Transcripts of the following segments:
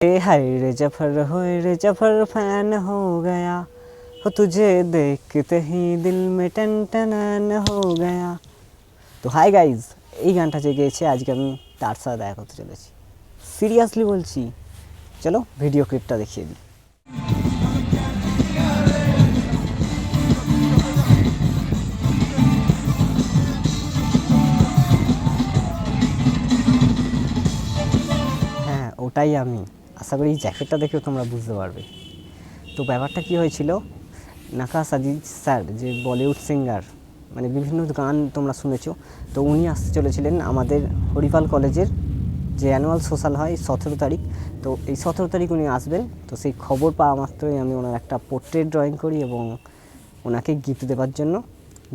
हाय रे जफर फैन हो गया हो तुझे देखते ही दिल में टन टन हो गया। তো হাই গাইজ, এই গানটা যে গেয়েছে আজকে আমি তার সাথে দেখা করতে চলেছি। সিরিয়াসলি বলছি, চলো ভিডিও ক্লিপটা দেখিয়ে দিই। হ্যাঁ, ওটাই আমি। আশা করি জ্যাকেটটা দেখেও তোমরা বুঝতে পারবে। তো ব্যাপারটা কী হয়েছিল, নাকা সাজিদ স্যার যে বলিউড সিঙ্গার, মানে বিভিন্ন গান তোমরা শুনেছো, তো উনি আসতে চলেছিলেন আমাদের হরিপাল কলেজের যে অ্যানুয়াল সোশ্যাল হয় 17 তারিখ। তো এই 17 তারিখ উনি আসবেন। তো সেই খবর পাওয়া মাত্রই আমি ওনার একটা পোর্ট্রেট ড্রয়িং করি এবং ওনাকে গিফট দেওয়ার জন্য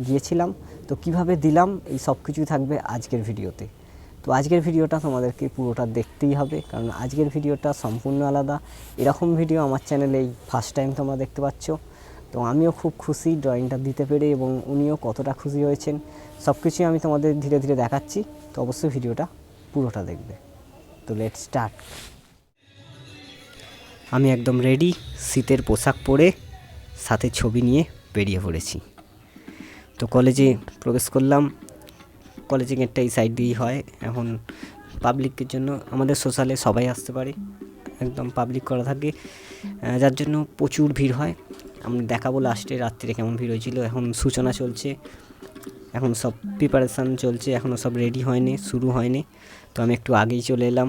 গিয়েছিলাম। তো কিভাবে দিলাম এই সব কিছুই থাকবে আজকের ভিডিওতে। তো আজকের ভিডিওটা তোমাদেরকে পুরোটা দেখতেই হবে, কারণ আজকের ভিডিওটা সম্পূর্ণ আলাদা। এরকম ভিডিও আমার চ্যানেলে এই ফার্স্ট টাইম তোমরা দেখতে পাচ্ছ। তো আমিও খুব খুশি ড্রয়িংটা দিতে পেরে, এবং উনিও কতটা খুশি হয়েছেন সব কিছুই আমি তোমাদের ধীরে ধীরে দেখাচ্ছি। তো অবশ্যই ভিডিওটা পুরোটা দেখবে। তো লেটস স্টার্ট। আমি একদম রেডি, শীতের পোশাক পরে সাথে ছবি নিয়ে বেরিয়ে পড়েছি। তো কলেজে প্রবেশ করলাম। কলেজে গেটটা এই সাইড দিয়েই হয়। এখন পাবলিকের জন্য আমাদের সোশ্যালে সবাই আসতে পারে, একদম পাবলিক করা থাকে, যার জন্য প্রচুর ভিড় হয়। আমি দেখাবো লাস্টে রাত্রিরে কেমন ভিড় হয়েছিল। এখন সূচনা চলছে, এখন সব প্রিপারেশান চলছে, এখনও সব রেডি হয়নি, শুরু হয়নি। তো আমি একটু আগেই চলে এলাম।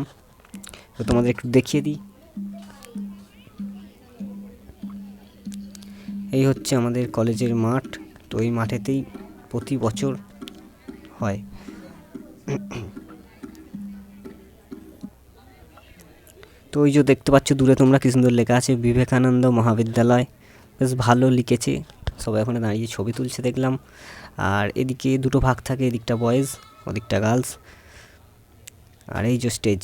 তো তোমাদের একটু দেখিয়ে দিই। এই হচ্ছে আমাদের কলেজের মাঠ। তো এই মাঠেতেই প্রতি বছর হয়। তো ওই যে দেখতে পাচ্ছ দূরে তোমরা, কি সুন্দর লেখা আছে বিবেকানন্দ মহাবিদ্যালয়, বেশ ভালো লিখেছে। সবাই ওখানে দাঁড়িয়ে ছবি তুলছে দেখলাম। আর এদিকে দুটো ভাগ থাকে, এদিকটা বয়েজ, ওদিকটা গার্লস। আর এই যে স্টেজ।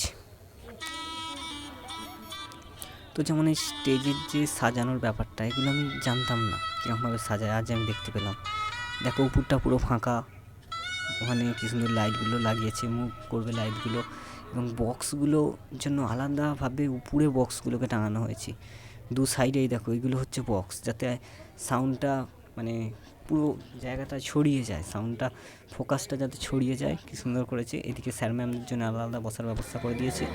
তো যেমন এই স্টেজের যে সাজানোর ব্যাপারটা, এগুলো আমি জানতাম না কীরকমভাবে সাজায়, আজ আমি দেখতে পেলাম। দেখো উপরটা পুরো ফাঁকা, ওখানে কি সুন্দর লাইটগুলো লাগিয়েছে, মুভ করবে লাইটগুলো, এবং বক্সগুলোর জন্য আলাদাভাবে উপরে বক্সগুলোকে টাঙানো হয়েছে। দু সাইডেই দেখো এগুলো হচ্ছে বক্স, যাতে সাউন্ডটা মানে পুরো জায়গাটা ছড়িয়ে যায়, সাউন্ডটা ফোকাসটা যাতে ছড়িয়ে যায়। কি সুন্দর করেছে। এদিকে স্যার ম্যামদের জন্য আলাদা আলাদা বসার ব্যবস্থা করে দিয়েছে।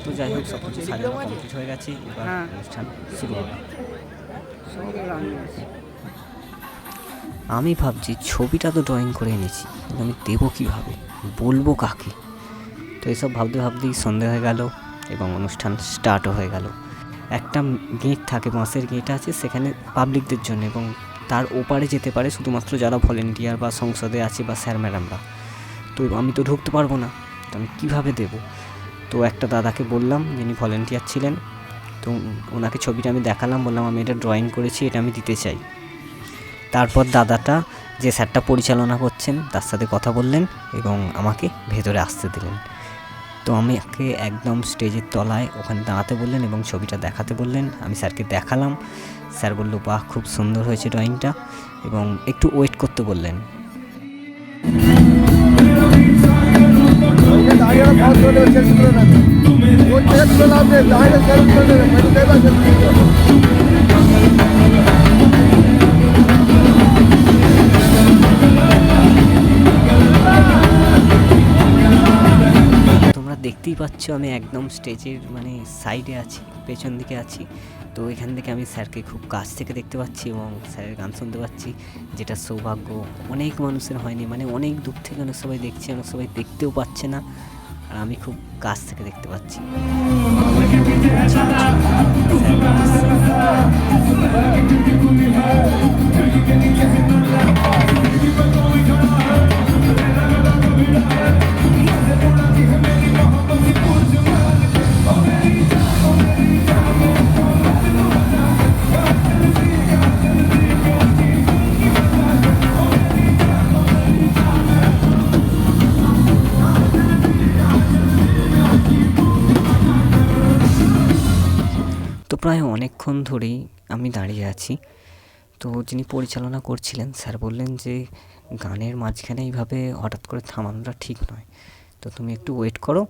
তো যাই হোক, সব কিছু সাজানো কমপ্লিট হয়ে গেছে, এবার অনুষ্ঠান শুরু হবে। আমি ভাবছি ছবিটা তো ড্রয়িং করে এনেছি, কিন্তু আমি দেবো কীভাবে, বলবো কাকে। তো এসব ভাবতে ভাবতেই সন্ধে হয়ে গেল এবং অনুষ্ঠান স্টার্টও হয়ে গেল। একটা গেট থাকে, বাঁশের গেট আছে, সেখানে পাবলিকদের জন্য, এবং তার ওপারে যেতে পারে শুধুমাত্র যারা ভলেন্টিয়ার বা সংসদে আছে বা স্যার ম্যাডামরা। তো আমি তো ঢুকতে পারবো না, তো আমি কীভাবে দেবো। তো একটা দাদাকে বললাম, যিনি ভলেন্টিয়ার ছিলেন, তো ওনাকে ছবিটা আমি দেখালাম, বললাম আমি এটা ড্রয়িং করেছি, এটা আমি দিতে চাই। তারপর দাদাটা যে স্যারটা পরিচালনা করছেন তার সাথে কথা বললেন এবং আমাকে ভেতরে আসতে দিলেন। তো আমাকে একদম স্টেজের তলায় ওখানে দাঁড়াতে বললেন এবং ছবিটা দেখাতে বললেন। আমি স্যারকে দেখালাম। স্যার বলল, বাহ, খুব সুন্দর হয়েছে ড্রয়িংটা, এবং একটু ওয়েট করতে বললেন। দেখতেই পাচ্ছ আমি একদম স্টেজের মানে সাইডে আছি, পেছন দিকে আছি। তো এখান থেকে আমি স্যারকে খুব কাছ থেকে দেখতে পাচ্ছি এবং স্যারের গান শুনতে পাচ্ছি, যেটা সৌভাগ্য অনেক মানুষের হয়নি। মানে অনেক দূর থেকে অনেক সবাই দেখছে, অনেক সবাই দেখতেও পাচ্ছে না, আর আমি খুব কাছ থেকে দেখতে পাচ্ছি। তো প্রায় অনেকক্ষণ ধরেই আমি দাঁড়িয়ে আছি। তো যিনি পরিচালনা করছিলেন স্যার বললেন যে গানের মাঝখানে এইভাবে হঠাৎ করে থামানোটা ঠিক নয়, তো তুমি একটু ওয়েট করো,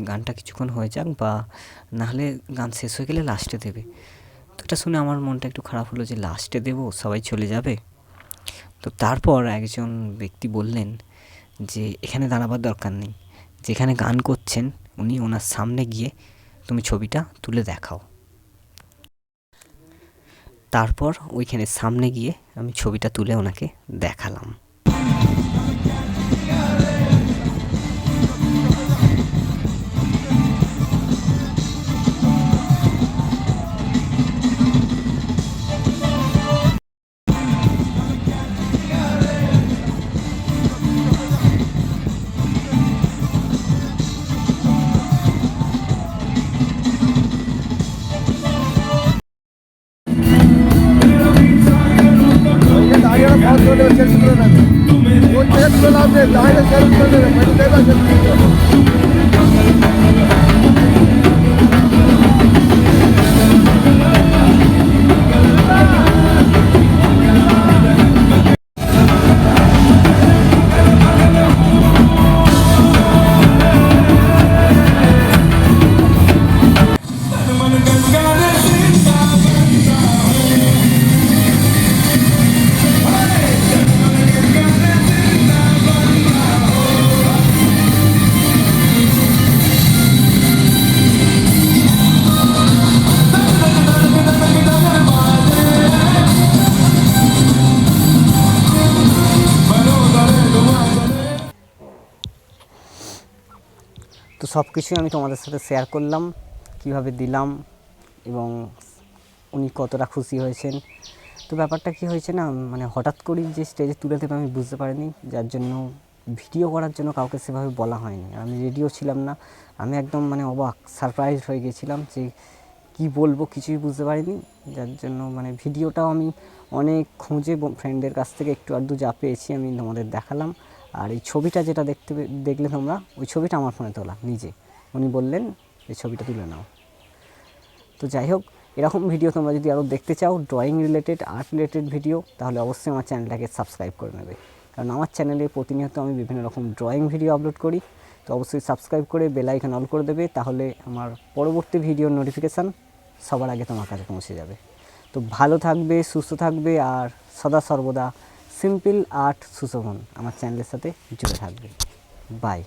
গানটা কিছুক্ষণ হয়ে যাক, বা নাহলে গান শেষ হয়ে গেলে লাস্টে দেবে। তো এটা শুনে আমার মনটা একটু খারাপ হলো যে লাস্টে দেবো, সবাই চলে যাবে। তো তারপর একজন ব্যক্তি বললেন যে এখানে দাঁড়াবার দরকার নেই, যেখানে গান করছেন উনি, ওনার সামনে গিয়ে তুমি ছবিটা তুলে দেখাও। তারপর ওইখানে সামনে গিয়ে আমি ছবিটা তুলে ওনাকে দেখালাম। তো সব কিছুই আমি তোমাদের সাথে শেয়ার করলাম, কিভাবে দিলাম এবং উনি কতটা খুশি হয়েছেন। তো ব্যাপারটা কী হয়েছে না, মানে হঠাৎ করেই যে স্টেজে তুলে দেবে আমি বুঝতে পারিনি, যার জন্য ভিডিও করার জন্য কাউকে সেভাবে বলা হয়নি। আমি রেডিও ছিলাম না, আমি একদম মানে অবাক, সারপ্রাইজড হয়ে গেছিলাম যে কী বলবো কিছুই বুঝতে পারিনি। যার জন্য মানে ভিডিওটাও আমি অনেক খুঁজে ফ্রেন্ডের কাছ থেকে একটু আধটু যা পেয়েছি আমি তোমাদের দেখালাম। আর এই ছবিটা যেটা দেখলে তোমরা, ওই ছবিটা আমার ফোনে তোলা নিজে। উনি বললেন এই ছবিটা তুলে নাও। তো যাই হোক, এরকম ভিডিও তোমরা যদি আরও দেখতে চাও, drawing related, art related video, তাহলে অবশ্যই আমার চ্যানেলটাকে সাবস্ক্রাইব করে নেবে। কারণ আমার চ্যানেলে প্রতিনিয়ত আমি বিভিন্ন রকম ড্রয়িং ভিডিও আপলোড করি। তো অবশ্যই সাবস্ক্রাইব করে বেল আইকন অল করে দেবে, তাহলে আমার পরবর্তী ভিডিওর নোটিফিকেশান সবার আগে তোমার কাছে পৌঁছে যাবে। তো ভালো থাকবে, সুস্থ থাকবে, আর সদা সর্বদা সিম্পল আর্ট সুশোভন আমার চ্যানেলের সাথে জুড়ে থাকবে। বাই।